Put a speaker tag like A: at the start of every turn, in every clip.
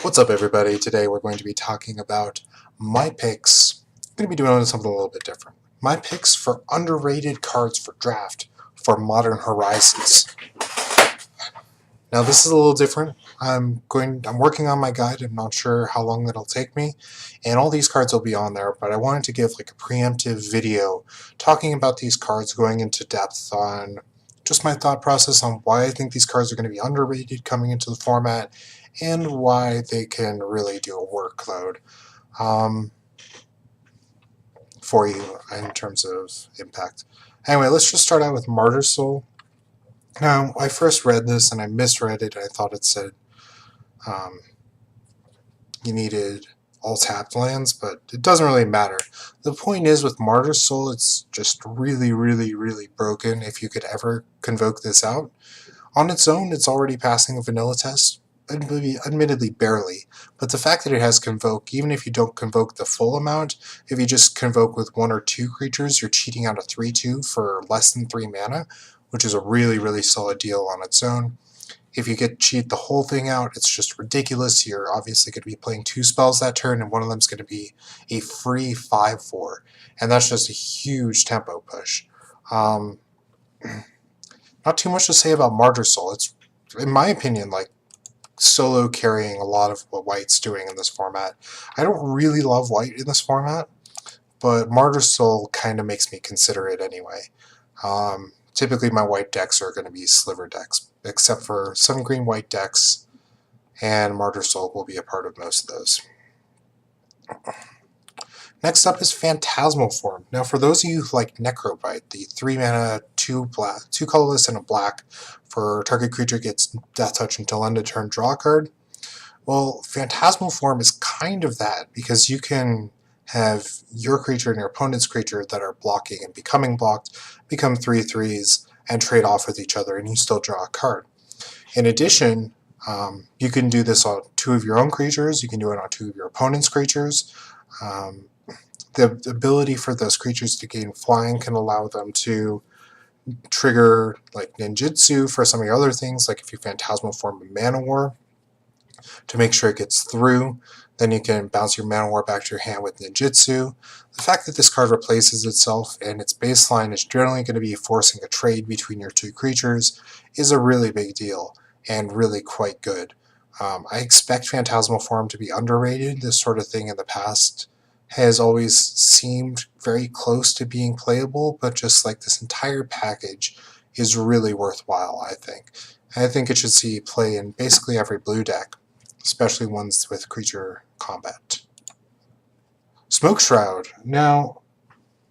A: What's up, everybody? Today we're going to be talking about my picks. I'm going to be doing something a little bit different. My picks for underrated cards for draft for Modern Horizons. Now this is a little different. I'm working on my guide. I'm not sure how long that'll take me, and all these cards will be on there. But I wanted to give like a preemptive video talking about these cards, going into depth on just my thought process on why I think these cards are going to be underrated coming into the format, and why they can really do a workload for you in terms of impact. Anyway, let's just start out with Martyr Soul. Now, I first read this and I misread it. I thought it said you needed all tapped lands, but it doesn't really matter. The point is, with Martyr Soul, it's just really, really, really broken if you could ever convoke this out. On its own, it's already passing a vanilla test, admittedly barely, but the fact that it has Convoke, even if you don't convoke the full amount, if you just convoke with 1 or 2 creatures, you're cheating out a 3/2 for less than 3 mana, which is a really, really solid deal on its own. If you cheat the whole thing out, it's just ridiculous. You're obviously going to be playing 2 spells that turn, and one of them is going to be a free 5/4, and that's just a huge tempo push. Not too much to say about Martyr Soul. It's, in my opinion, like solo carrying a lot of what White's doing in this format. I don't really love White in this format, but Martyr Soul kind of makes me consider it anyway. Typically my White decks are going to be sliver decks, except for some green-white decks, and Martyr Soul will be a part of most of those. Next up is Fantasma Form. Now, for those of you who like Necrobite, the 3 mana, 2 colorless and a black for target creature gets Death Touch until end of turn, draw a card. Well, Fantasma Form is kind of that, because you can have your creature and your opponent's creature that are blocking and becoming blocked become 3/3s and trade off with each other, and you still draw a card. In addition, you can do this on 2 of your own creatures, you can do it on 2 of your opponent's creatures. The ability for those creatures to gain flying can allow them to trigger like ninjutsu for some of your other things, like if you Phantasmal Form a Manowar to make sure it gets through, then you can bounce your Manowar back to your hand with ninjutsu. The fact that this card replaces itself and its baseline is generally going to be forcing a trade between your 2 creatures is a really big deal and really quite good. I expect Phantasmal Form to be underrated. This sort of thing in the past has always seemed very close to being playable, but just like this entire package is really worthwhile, I think. I think it should see play in basically every blue deck, especially ones with creature combat. Smoke Shroud. Now,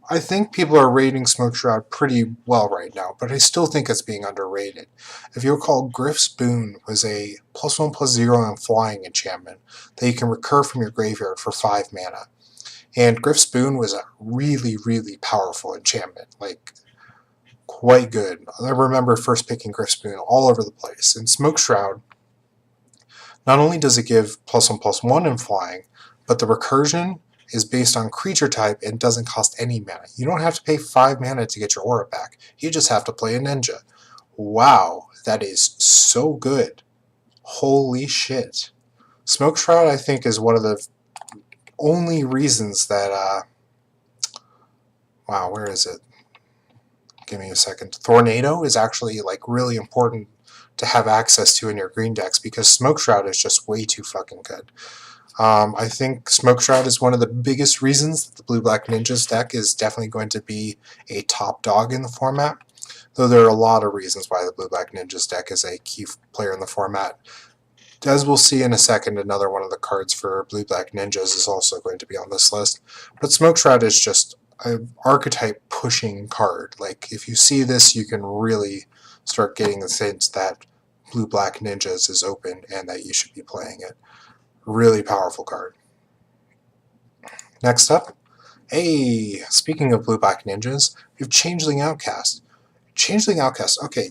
A: I think people are rating Smoke Shroud pretty well right now, but I still think it's being underrated. If you recall, Griff's Boon was a +1/+0 and flying enchantment that you can recur from your graveyard for 5 mana. And Griff's Boon was a really, really powerful enchantment, like quite good. I remember first picking Griff's Boon all over the place. And Smoke Shroud, not only does it give +1/+1 in flying, but the recursion is based on creature type and doesn't cost any mana. You don't have to pay 5 mana to get your aura back. You just have to play a ninja. Wow, that is so good. Holy shit. Smoke Shroud, I think, is one of the only reasons that, wow, where is it? Give me a second. Tornado is actually like really important to have access to in your green decks, because Smoke Shroud is just way too fucking good. I think Smoke Shroud is one of the biggest reasons that the Blue-Black Ninjas deck is definitely going to be a top dog in the format, though there are a lot of reasons why the Blue-Black Ninjas deck is a key player in the format. As we'll see in a second, another one of the cards for Blue-Black Ninjas is also going to be on this list. But Smoke Shroud is just an archetype pushing card. Like, if you see this, you can really start getting the sense that Blue-Black Ninjas is open and that you should be playing it. Really powerful card. Next up, hey, speaking of Blue-Black Ninjas, we have Changeling Outcast. Changeling Outcast, okay,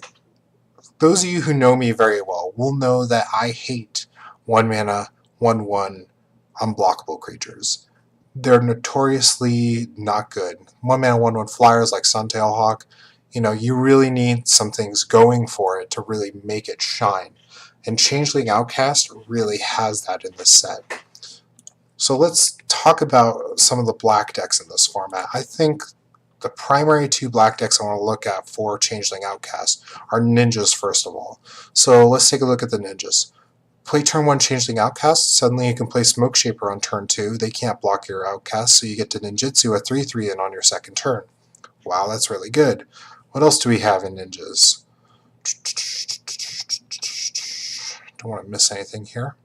A: those of you who know me very well will know that I hate 1 mana, 1/1 unblockable creatures. They're notoriously not good. 1 mana, 1/1 flyers like Suntail Hawk, you know, you really need some things going for it to really make it shine. And Changeling Outcast really has that in this set. So let's talk about some of the black decks in this format. I think the primary two black decks I want to look at for Changeling Outcast are ninjas, first of all. So let's take a look at the ninjas. Play turn 1 Changeling Outcast, suddenly you can play Smoke Shaper on turn 2. They can't block your Outcast, so you get to ninjutsu a 3/3 in on your second turn. Wow, that's really good. What else do we have in ninjas? Don't want to miss anything here.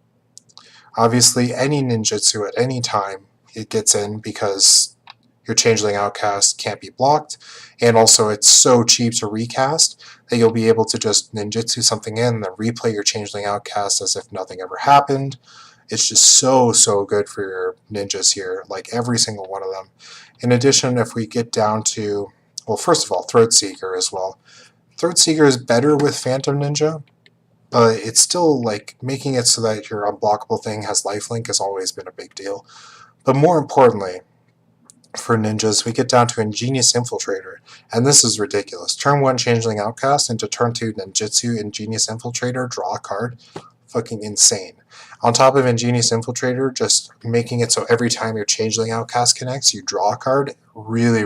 A: Obviously, any ninjutsu at any time, it gets in because your Changeling Outcast can't be blocked, and also it's so cheap to recast that you'll be able to just ninjutsu something in and then replay your Changeling Outcast as if nothing ever happened. It's just so good for your ninjas here, like every single one of them. In addition, if we get down to, well, first of all, Throat Seeker as well. Throat Seeker is better with Phantom Ninja, but it's still like making it so that your unblockable thing has lifelink has always been a big deal. But more importantly, for ninjas, we get down to Ingenious Infiltrator, and this is ridiculous. Turn 1 Changeling Outcast into turn 2 Ninjutsu Ingenious Infiltrator, draw a card. Fucking insane. On top of Ingenious Infiltrator, just making it so every time your Changeling Outcast connects, you draw a card. Really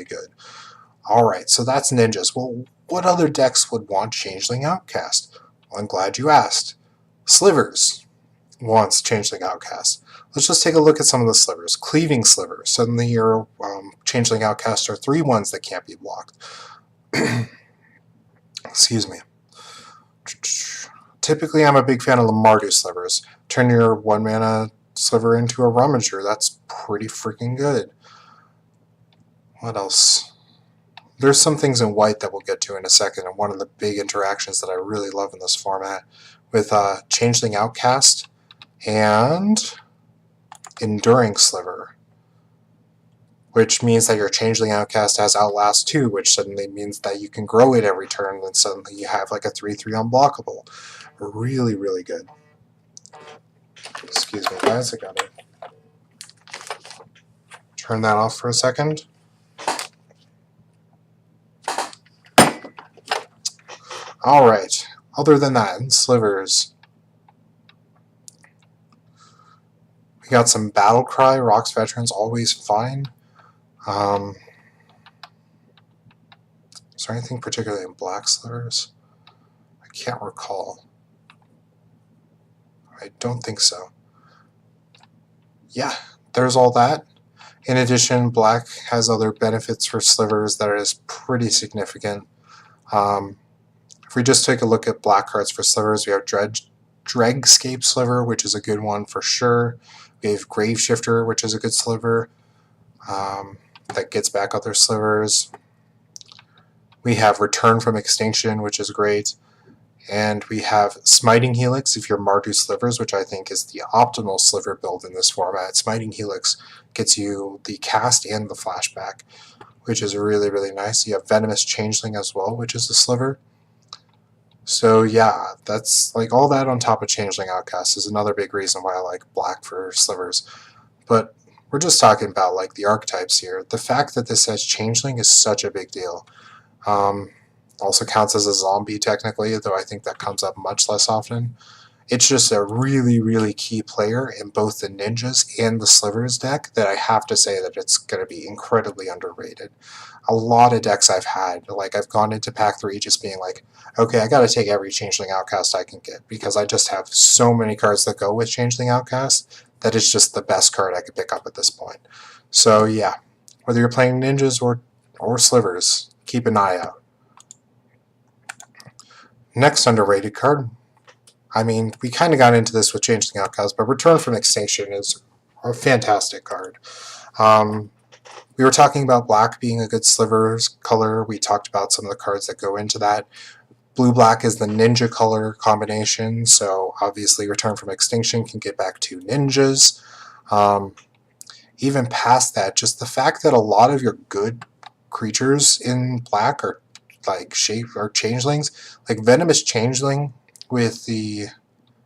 A: good. Alright, so that's ninjas. Well, what other decks would want Changeling Outcast? Well, I'm glad you asked. Slivers wants Changeling Outcast. Let's just take a look at some of the slivers. Cleaving Sliver. Suddenly your Changeling Outcasts are 3/1s that can't be blocked. Excuse me. Typically, I'm a big fan of the Martyr Slivers. Turn your 1 mana sliver into a Rummager. That's pretty freaking good. What else? There's some things in white that we'll get to in a second, and one of the big interactions that I really love in this format with Changeling Outcast and Enduring Sliver, which means that your Changeling Outcast has Outlast 2, which suddenly means that you can grow it every turn, and suddenly you have like a 3/3 unblockable. Really good. Excuse me, guys, I gotta turn that off for a second. Alright, other than that, in slivers, we got some Battle Cry, Rocks Veterans, always fine. Is there anything particularly in black slivers? I can't recall. I don't think so. Yeah, there's all that. In addition, black has other benefits for slivers that is pretty significant. If we just take a look at black cards for slivers, we have Dregscape Sliver, which is a good one for sure. We have Grave Shifter, which is a good sliver that gets back other slivers. We have Return from Extinction, which is great. And we have Smiting Helix if you're Mardu Slivers, which I think is the optimal sliver build in this format. Smiting Helix gets you the cast and the flashback, which is really nice. You have Venomous Changeling as well, which is a sliver. So yeah, that's like all that on top of Changeling Outcast is another big reason why I like black for slivers. But we're just talking about like the archetypes here. The fact that this says Changeling is such a big deal. Also counts as a zombie technically, though I think that comes up much less often. It's just a really key player in both the ninjas and the slivers deck that I have to say that it's going to be incredibly underrated. A lot of decks I've had, like I've gone into pack 3 just being like, okay, I gotta take every Changeling Outcast I can get because I just have so many cards that go with Changeling Outcast that it's just the best card I could pick up at this point. So yeah, whether you're playing ninjas or slivers, keep an eye out. Next underrated card. I mean, we kind of got into this with Changeling Outcast, but Return from Extinction is a fantastic card. We were talking about black being a good slivers color. We talked about some of the cards that go into that. Blue-black is the ninja color combination, so obviously Return from Extinction can get back to ninjas. Even past that, just the fact that a lot of your good creatures in black are like changelings, like Venomous Changeling with the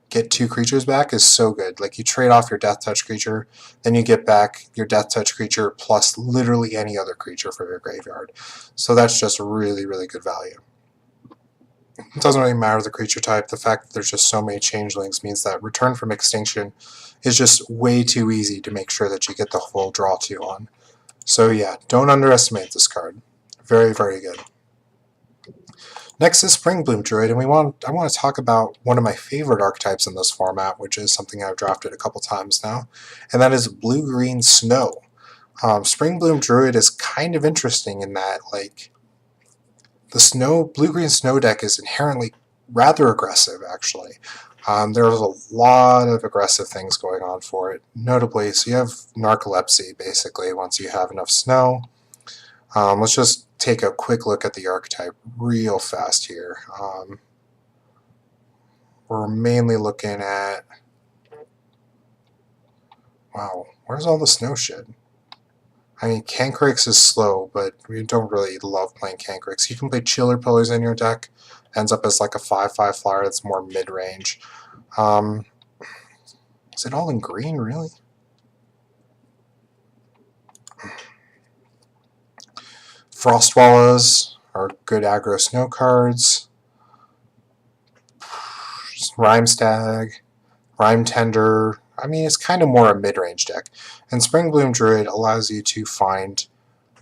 A: get 2 creatures back is so good. Like you trade off your Death Touch creature, then you get back your Death Touch creature plus literally any other creature from your graveyard. So that's just really good value. It doesn't really matter the creature type. The fact that there's just so many changelings means that Return from Extinction is just way too easy to make sure that you get the full draw 2 on. So yeah, don't underestimate this card. Very, very good. Next is Springbloom Druid, and I want to talk about one of my favorite archetypes in this format, which is something I've drafted a couple times now, and that is Blue-Green Snow. Springbloom Druid is kind of interesting in that, like, the Blue-Green Snow deck is inherently rather aggressive, actually. There's a lot of aggressive things going on for it. Notably, so you have narcolepsy, basically, once you have enough snow. Let's just take a quick look at the archetype real fast here. We're mainly looking at... Wow, where's all the snow shit? I mean, Cancrix is slow, but we don't really love playing Cancrix. You can play Chiller Pillars in your deck. Ends up as like a 5/5 flyer that's more mid-range. Is it all in green, really? Frostwallows are good aggro snow cards. Rhyme Stag, Rhyme Tender. I mean, it's kind of more a mid-range deck. And Springbloom Druid allows you to find...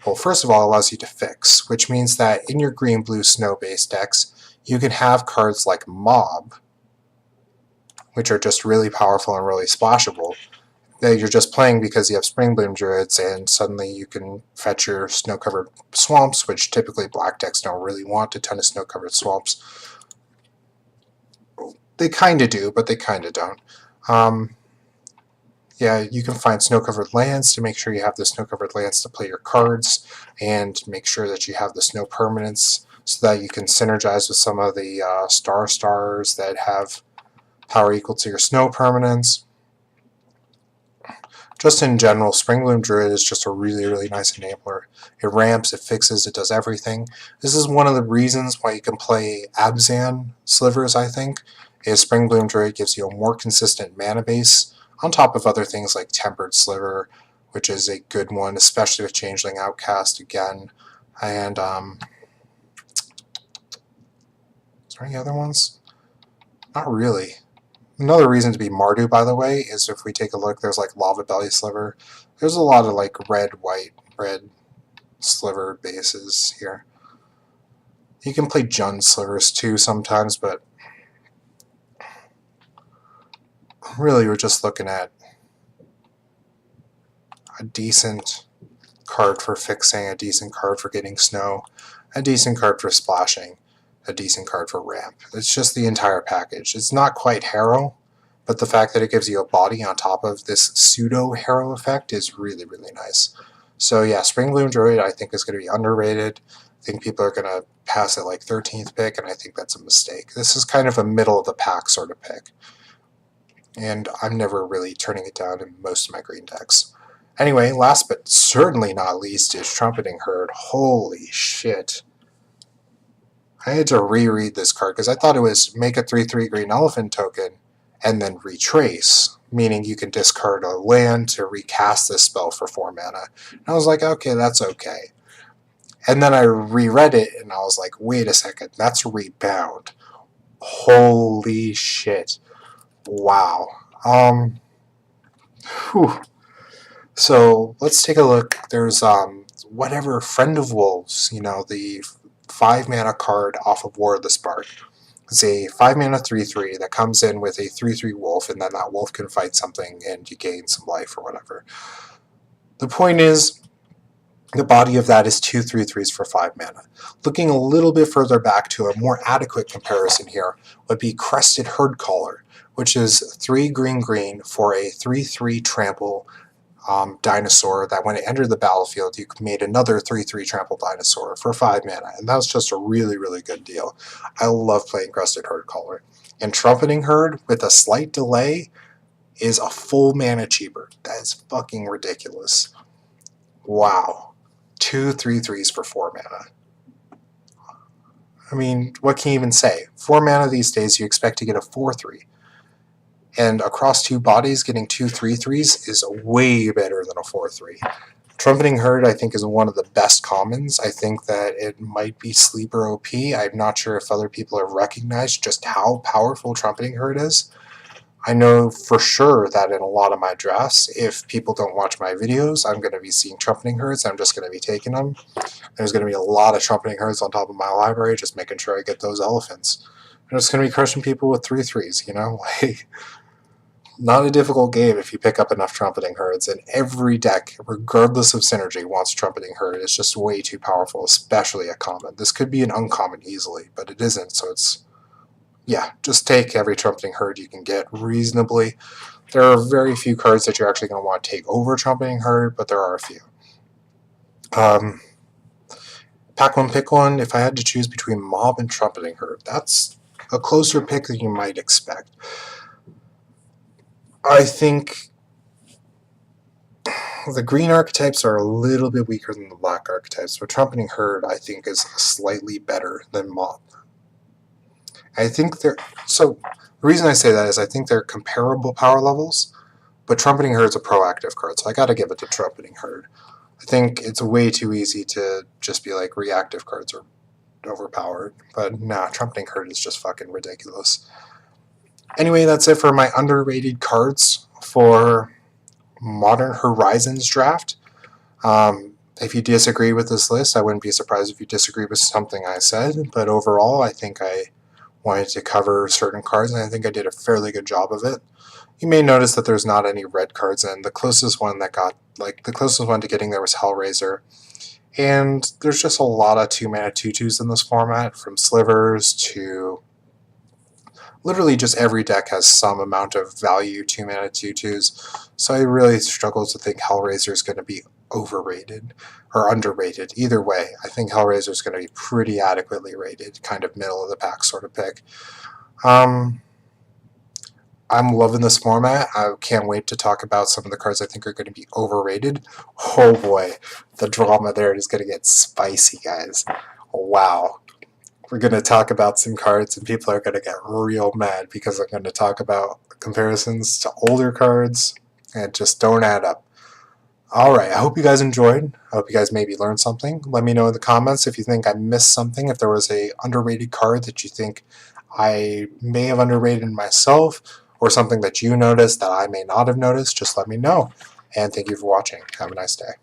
A: Well, first of all, it allows you to fix, which means that in your green-blue snow-based decks, you can have cards like Mob, which are just really powerful and really splashable, that you're just playing because you have Springbloom Druids, and suddenly you can fetch your snow-covered swamps, which typically black decks don't really want a ton of snow-covered swamps. They kind of do, but they kind of don't. Yeah, you can find snow-covered lands to make sure you have the snow-covered lands to play your cards, and make sure that you have the snow permanents so that you can synergize with some of the stars that have power equal to your snow permanents. Just in general, Springbloom Druid is just a really, really nice enabler. It ramps, it fixes, it does everything. This is one of the reasons why you can play Abzan Slivers, I think, is Springbloom Druid gives you a more consistent mana base, on top of other things like Tempered Sliver, which is a good one, especially with Changeling Outcast again. And, is there any other ones? Not really. Another reason to be Mardu, by the way, is if we take a look, there's like Lava Belly Sliver. There's a lot of like red, white, red sliver bases here. You can play Jund Slivers too sometimes, but really we're just looking at a decent card for fixing, a decent card for getting snow, a decent card for splashing, a decent card for ramp. It's just the entire package. It's not quite Harrow, but the fact that it gives you a body on top of this pseudo Harrow effect is really, really nice. So yeah, Springbloom Druid I think is going to be underrated. I think people are going to pass it like 13th pick, and I think that's a mistake. This is kind of a middle of the pack sort of pick, and I'm never really turning it down in most of my green decks. Anyway, last but certainly not least is Trumpeting Herd. Holy shit. I had to reread this card because I thought it was make a 3/3 green elephant token and then retrace, meaning you can discard a land to recast this spell for 4 mana. And I was like, okay, that's okay. And then I reread it and I was like, wait a second, that's Rebound. Holy shit. Wow. Whew. So let's take a look. There's whatever Friend of Wolves, you know, the 5 mana card off of War of the Spark. It's a 5 mana 3/3 that comes in with a 3/3 wolf, and then that wolf can fight something and you gain some life or whatever. The point is, the body of that is 2 3/3s for 5 mana. Looking a little bit further back to a more adequate comparison here would be Crested Herd Caller, which is 3 green for a 3/3 trample dinosaur that when it entered the battlefield, you made another 3/3 trample dinosaur for 5 mana, and that was just a really, really good deal. I love playing Crested Herd Caller. And Trumpeting Herd, with a slight delay, is a full mana cheaper. That is fucking ridiculous. Wow. 2 3/3s for 4 mana. I mean, what can you even say? 4 mana these days, you expect to get a 4/3. And across 2 bodies, getting 2 3/3s is way better than a 4/3. Trumpeting Herd, I think, is one of the best commons. I think that it might be sleeper OP. I'm not sure if other people have recognized just how powerful Trumpeting Herd is. I know for sure that in a lot of my drafts, if people don't watch my videos, I'm going to be seeing Trumpeting Herds. I'm just going to be taking them. There's going to be a lot of Trumpeting Herds on top of my library, just making sure I get those elephants. I'm just going to be crushing people with 3/3s, you know? Like, not a difficult game if you pick up enough Trumpeting Herds, and every deck, regardless of synergy, wants Trumpeting Herd. It's just way too powerful, especially a common. This could be an uncommon easily, but it isn't, so it's... yeah, just take every Trumpeting Herd you can get reasonably. There are very few cards that you're actually going to want to take over Trumpeting Herd, but there are a few. Pack one, pick one. If I had to choose between Mob and Trumpeting Herd, that's a closer pick than you might expect. I think the green archetypes are a little bit weaker than the black archetypes, but Trumpeting Herd, I think, is slightly better than Mob. I think they're... so the reason I say that is I think they're comparable power levels, but Trumpeting Herd's a proactive card, so I gotta give it to Trumpeting Herd. I think it's way too easy to just be like reactive cards are overpowered, but nah, Trumpeting Herd is just fucking ridiculous. Anyway, that's it for my underrated cards for Modern Horizons draft. If you disagree with this list, I wouldn't be surprised if you disagree with something I said, but overall, I think I wanted to cover certain cards, and I think I did a fairly good job of it. You may notice that there's not any red cards in. The closest one to getting there was Hellraiser. And there's just a lot of 2-mana 2/2s in this format, from Slivers to... literally just every deck has some amount of value 2-mana 2/2s. So I really struggle to think Hellraiser is going to be overrated or underrated. Either way, I think Hellraiser is going to be pretty adequately rated, kind of middle of the pack sort of pick. I'm loving this format. I can't wait to talk about some of the cards I think are going to be overrated. Oh boy, the drama there is going to get spicy, guys. Wow. We're going to talk about some cards and people are going to get real mad because I'm going to talk about comparisons to older cards and just don't add up. Alright, I hope you guys enjoyed. I hope you guys maybe learned something. Let me know in the comments if you think I missed something, if there was a underrated card that you think I may have underrated myself, or something that you noticed that I may not have noticed. Just let me know. And thank you for watching. Have a nice day.